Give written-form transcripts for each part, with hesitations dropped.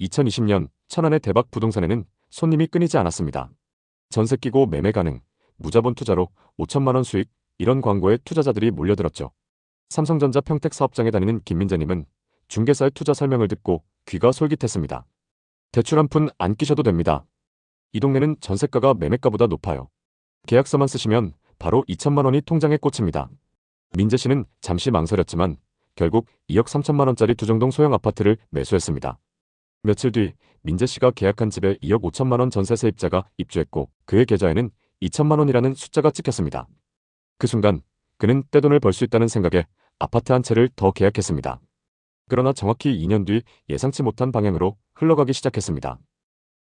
2020년 천안의 대박 부동산에는 손님이 끊이지 않았습니다. 전세 끼고 매매 가능, 무자본 투자로 5천만 원 수익, 이런 광고에 투자자들이 몰려들었죠. 삼성전자 평택 사업장에 다니는 김민재님은 중개사의 투자 설명을 듣고 귀가 솔깃했습니다. 대출 한 푼 안 끼셔도 됩니다. 이 동네는 전세가가 매매가보다 높아요. 계약서만 쓰시면 바로 2천만 원이 통장에 꽂힙니다. 민재 씨는 잠시 망설였지만 결국 2억 3천만 원짜리 두정동 소형 아파트를 매수했습니다. 며칠 뒤 민재 씨가 계약한 집에 2억 5천만 원 전세 세입자가 입주했고 그의 계좌에는 2천만 원이라는 숫자가 찍혔습니다. 그 순간 그는 떼돈을 벌 수 있다는 생각에 아파트 한 채를 더 계약했습니다. 그러나 정확히 2년 뒤 예상치 못한 방향으로 흘러가기 시작했습니다.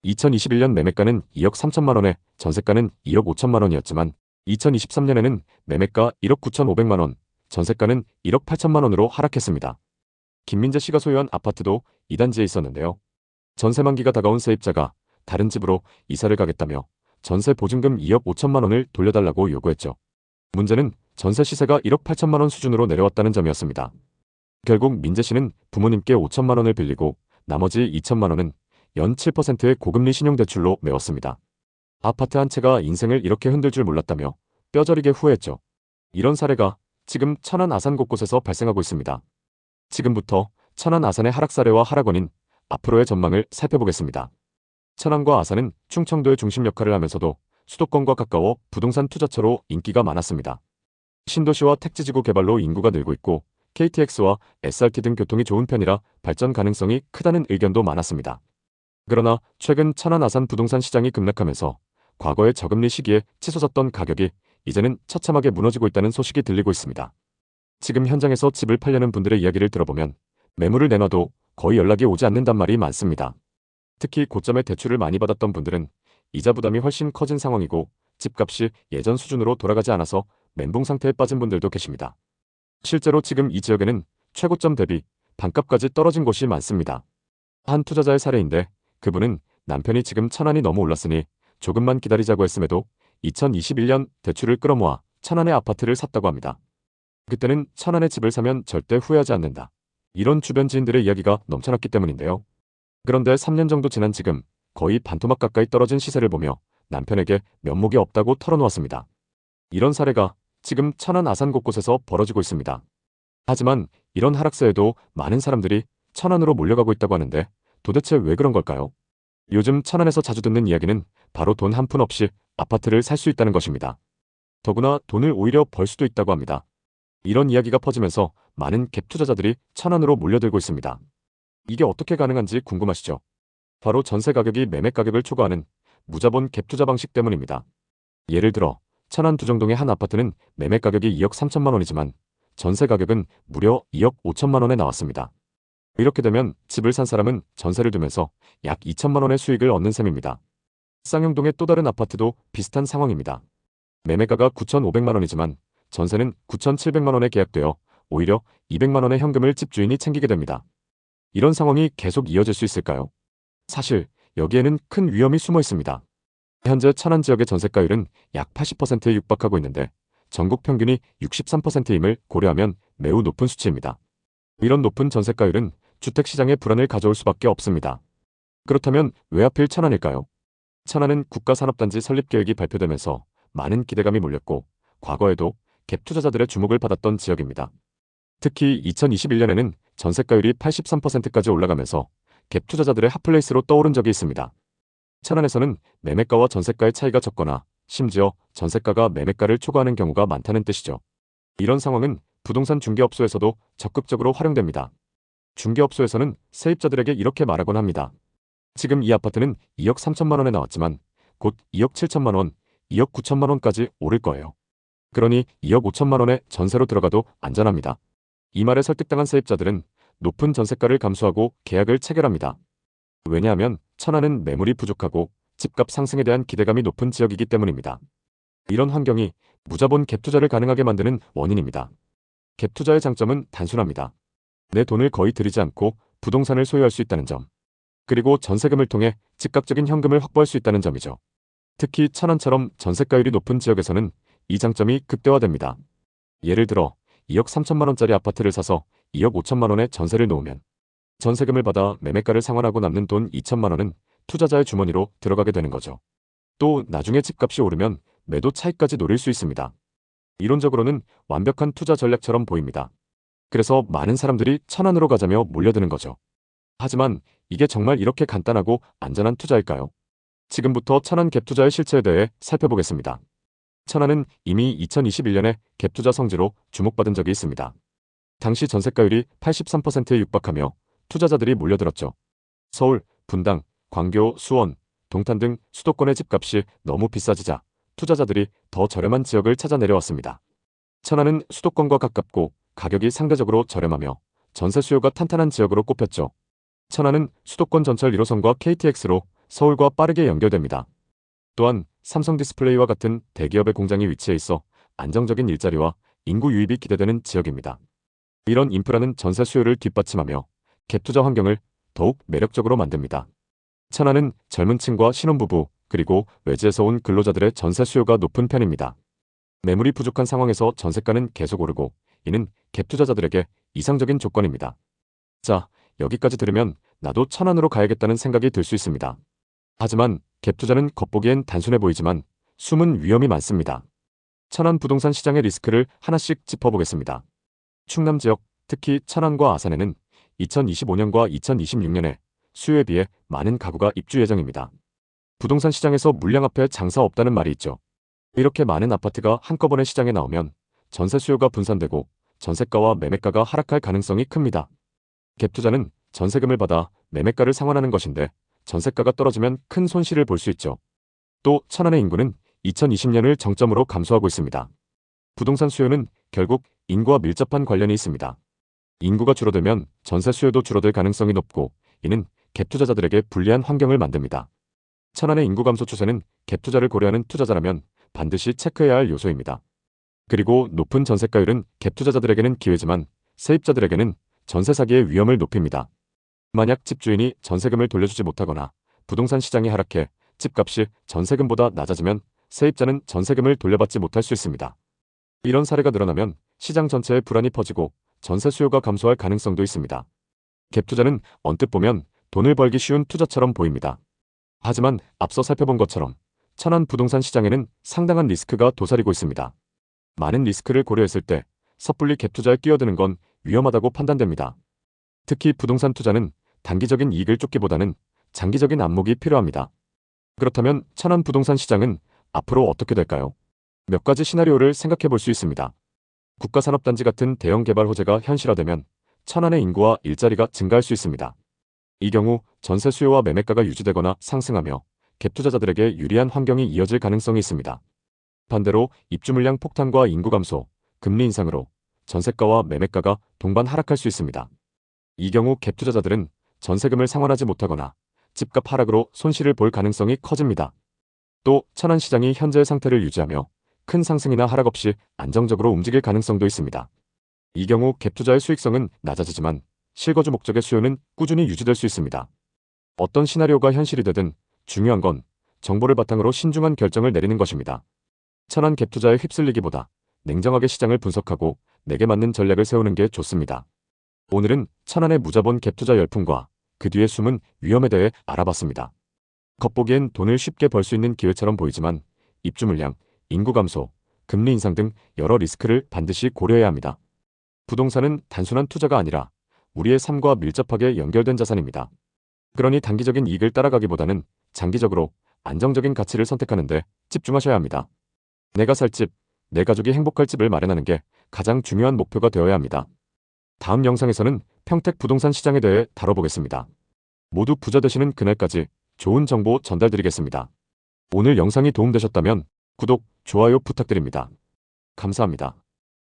2021년 매매가는 2억 3천만 원에 전세가는 2억 5천만 원이었지만 2023년에는 매매가 1억 9천5백만 원, 전세가는 1억 8천만 원으로 하락했습니다. 김민재 씨가 소유한 아파트도 이 단지에 있었는데요. 전세 만기가 다가온 세입자가 다른 집으로 이사를 가겠다며 전세 보증금 2억 5천만 원을 돌려달라고 요구했죠. 문제는 전세 시세가 1억 8천만 원 수준으로 내려왔다는 점이었습니다. 결국 민재 씨는 부모님께 5천만 원을 빌리고 나머지 2천만 원은 연 7%의 고금리 신용대출로 메웠습니다. 아파트 한 채가 인생을 이렇게 흔들 줄 몰랐다며 뼈저리게 후회했죠. 이런 사례가 지금 천안 아산 곳곳에서 발생하고 있습니다. 지금부터 천안 아산의 하락 사례와 하락 원인, 앞으로의 전망을 살펴보겠습니다. 천안과 아산은 충청도의 중심 역할을 하면서도 수도권과 가까워 부동산 투자처로 인기가 많았습니다. 신도시와 택지지구 개발로 인구가 늘고 있고 KTX와 SRT 등 교통이 좋은 편이라 발전 가능성이 크다는 의견도 많았습니다. 그러나 최근 천안 아산 부동산 시장이 급락하면서 과거의 저금리 시기에 치솟았던 가격이 이제는 처참하게 무너지고 있다는 소식이 들리고 있습니다. 지금 현장에서 집을 팔려는 분들의 이야기를 들어보면 매물을 내놔도 거의 연락이 오지 않는단 말이 많습니다. 특히 고점에 대출을 많이 받았던 분들은 이자 부담이 훨씬 커진 상황이고 집값이 예전 수준으로 돌아가지 않아서 멘붕 상태에 빠진 분들도 계십니다. 실제로 지금 이 지역에는 최고점 대비 반값까지 떨어진 곳이 많습니다. 한 투자자의 사례인데 그분은 남편이 지금 천안이 너무 올랐으니 조금만 기다리자고 했음에도 2021년 대출을 끌어모아 천안의 아파트를 샀다고 합니다. 그때는 천안의 집을 사면 절대 후회하지 않는다. 이런 주변 지인들의 이야기가 넘쳐났기 때문인데요. 그런데 3년 정도 지난 지금 거의 반토막 가까이 떨어진 시세를 보며 남편에게 면목이 없다고 털어놓았습니다. 이런 사례가 지금 천안 아산 곳곳에서 벌어지고 있습니다. 하지만 이런 하락세에도 많은 사람들이 천안으로 몰려가고 있다고 하는데 도대체 왜 그런 걸까요? 요즘 천안에서 자주 듣는 이야기는 바로 돈 한 푼 없이 아파트를 살 수 있다는 것입니다. 더구나 돈을 오히려 벌 수도 있다고 합니다. 이런 이야기가 퍼지면서 많은 갭 투자자들이 천안으로 몰려들고 있습니다. 이게 어떻게 가능한지 궁금하시죠? 바로 전세 가격이 매매 가격을 초과하는 무자본 갭 투자 방식 때문입니다. 예를 들어 천안 두정동의 한 아파트는 매매 가격이 2억 3천만 원이지만 전세 가격은 무려 2억 5천만 원에 나왔습니다. 이렇게 되면 집을 산 사람은 전세를 두면서 약 2천만 원의 수익을 얻는 셈입니다. 쌍용동의 또 다른 아파트도 비슷한 상황입니다. 매매가가 9,500만 원이지만 전세는 9,700만 원에 계약되어 오히려 200만 원의 현금을 집주인이 챙기게 됩니다. 이런 상황이 계속 이어질 수 있을까요? 사실 여기에는 큰 위험이 숨어 있습니다. 현재 천안 지역의 전세가율은 약 80%에 육박하고 있는데 전국 평균이 63%임을 고려하면 매우 높은 수치입니다. 이런 높은 전세가율은 주택시장의 불안을 가져올 수밖에 없습니다. 그렇다면 왜 하필 천안일까요? 천안은 국가산업단지 설립 계획이 발표되면서 많은 기대감이 몰렸고 과거에도 갭 투자자들의 주목을 받았던 지역입니다. 특히 2021년에는 전세가율이 83%까지 올라가면서 갭 투자자들의 핫플레이스로 떠오른 적이 있습니다. 천안에서는 매매가와 전세가의 차이가 적거나 심지어 전세가가 매매가를 초과하는 경우가 많다는 뜻이죠. 이런 상황은 부동산 중개업소에서도 적극적으로 활용됩니다. 중개업소에서는 세입자들에게 이렇게 말하곤 합니다. 지금 이 아파트는 2억 3천만 원에 나왔지만 곧 2억 7천만 원, 2억 9천만 원까지 오를 거예요. 그러니 2억 5천만 원에 전세로 들어가도 안전합니다. 이 말에 설득당한 세입자들은 높은 전세가를 감수하고 계약을 체결합니다. 왜냐하면 천안은 매물이 부족하고 집값 상승에 대한 기대감이 높은 지역이기 때문입니다. 이런 환경이 무자본 갭 투자를 가능하게 만드는 원인입니다. 갭 투자의 장점은 단순합니다. 내 돈을 거의 들이지 않고 부동산을 소유할 수 있다는 점. 그리고 전세금을 통해 즉각적인 현금을 확보할 수 있다는 점이죠. 특히 천안처럼 전세가율이 높은 지역에서는 이 장점이 극대화됩니다. 예를 들어 2억 3천만 원짜리 아파트를 사서 2억 5천만 원의 전세를 놓으면 전세금을 받아 매매가를 상환하고 남는 돈 2천만 원은 투자자의 주머니로 들어가게 되는 거죠. 또 나중에 집값이 오르면 매도 차익까지 노릴 수 있습니다. 이론적으로는 완벽한 투자 전략처럼 보입니다. 그래서 많은 사람들이 천안으로 가자며 몰려드는 거죠. 하지만 이게 정말 이렇게 간단하고 안전한 투자일까요? 지금부터 천안 갭투자의 실체에 대해 살펴보겠습니다. 천안은 이미 2021년에 갭투자 성지로 주목받은 적이 있습니다. 당시 전세가율이 83%에 육박하며 투자자들이 몰려들었죠. 서울, 분당, 광교, 수원, 동탄 등 수도권의 집값이 너무 비싸지자 투자자들이 더 저렴한 지역을 찾아 내려왔습니다. 천안은 수도권과 가깝고 가격이 상대적으로 저렴하며 전세 수요가 탄탄한 지역으로 꼽혔죠. 천안은 수도권 전철 1호선과 KTX로 서울과 빠르게 연결됩니다. 또한 삼성 디스플레이와 같은 대기업의 공장이 위치해 있어 안정적인 일자리와 인구 유입이 기대되는 지역입니다. 이런 인프라는 전세 수요를 뒷받침하며 갭투자 환경을 더욱 매력적으로 만듭니다. 천안은 젊은 층과 신혼부부 그리고 외지에서 온 근로자들의 전세 수요가 높은 편입니다. 매물이 부족한 상황에서 전세가는 계속 오르고 이는 갭투자자들에게 이상적인 조건입니다. 자, 여기까지 들으면 나도 천안으로 가야겠다는 생각이 들 수 있습니다. 하지만 갭투자는 겉보기엔 단순해 보이지만 숨은 위험이 많습니다. 천안 부동산 시장의 리스크를 하나씩 짚어보겠습니다. 충남 지역, 특히 천안과 아산에는 2025년과 2026년에 수요에 비해 많은 가구가 입주 예정입니다. 부동산 시장에서 물량 앞에 장사 없다는 말이 있죠. 이렇게 많은 아파트가 한꺼번에 시장에 나오면 전세 수요가 분산되고 전세가와 매매가가 하락할 가능성이 큽니다. 갭투자는 전세금을 받아 매매가를 상환하는 것인데 전세가가 떨어지면 큰 손실을 볼 수 있죠. 또 천안의 인구는 2020년을 정점으로 감소하고 있습니다. 부동산 수요는 결국 인구와 밀접한 관련이 있습니다. 인구가 줄어들면 전세 수요도 줄어들 가능성이 높고 이는 갭투자자들에게 불리한 환경을 만듭니다. 천안의 인구 감소 추세는 갭투자를 고려하는 투자자라면 반드시 체크해야 할 요소입니다. 그리고 높은 전세가율은 갭투자자들에게는 기회지만 세입자들에게는 전세 사기의 위험을 높입니다. 만약 집주인이 전세금을 돌려주지 못하거나 부동산 시장이 하락해 집값이 전세금보다 낮아지면 세입자는 전세금을 돌려받지 못할 수 있습니다. 이런 사례가 늘어나면 시장 전체에 불안이 퍼지고 전세 수요가 감소할 가능성도 있습니다. 갭투자는 언뜻 보면 돈을 벌기 쉬운 투자처럼 보입니다. 하지만 앞서 살펴본 것처럼 천안 부동산 시장에는 상당한 리스크가 도사리고 있습니다. 많은 리스크를 고려했을 때 섣불리 갭투자에 끼어드는 건 위험하다고 판단됩니다. 특히 부동산 투자는 단기적인 이익을 쫓기보다는 장기적인 안목이 필요합니다. 그렇다면 천안 부동산 시장은 앞으로 어떻게 될까요? 몇 가지 시나리오를 생각해 볼 수 있습니다. 국가산업단지 같은 대형 개발 호재가 현실화되면 천안의 인구와 일자리가 증가할 수 있습니다. 이 경우 전세 수요와 매매가가 유지되거나 상승하며 갭투자자들에게 유리한 환경이 이어질 가능성이 있습니다. 반대로 입주 물량 폭탄과 인구 감소, 금리 인상으로 전세가와 매매가가 동반 하락할 수 있습니다. 이 경우 갭투자자들은 전세금을 상환하지 못하거나 집값 하락으로 손실을 볼 가능성이 커집니다. 또 천안 시장이 현재의 상태를 유지하며 큰 상승이나 하락 없이 안정적으로 움직일 가능성도 있습니다. 이 경우 갭투자의 수익성은 낮아지지만 실거주 목적의 수요는 꾸준히 유지될 수 있습니다. 어떤 시나리오가 현실이 되든 중요한 건 정보를 바탕으로 신중한 결정을 내리는 것입니다. 천안 갭투자에 휩쓸리기보다 냉정하게 시장을 분석하고 내게 맞는 전략을 세우는 게 좋습니다. 오늘은 천안의 무자본 갭투자 열풍과 그 뒤의 숨은 위험에 대해 알아봤습니다. 겉보기엔 돈을 쉽게 벌 수 있는 기회처럼 보이지만 입주 물량, 인구 감소, 금리 인상 등 여러 리스크를 반드시 고려해야 합니다. 부동산은 단순한 투자가 아니라 우리의 삶과 밀접하게 연결된 자산입니다. 그러니 단기적인 이익을 따라가기보다는 장기적으로 안정적인 가치를 선택하는 데 집중하셔야 합니다. 내가 살 집, 내 가족이 행복할 집을 마련하는 게 가장 중요한 목표가 되어야 합니다. 다음 영상에서는 평택 부동산 시장에 대해 다뤄보겠습니다. 모두 부자 되시는 그날까지 좋은 정보 전달드리겠습니다. 오늘 영상이 도움되셨다면 구독, 좋아요 부탁드립니다. 감사합니다.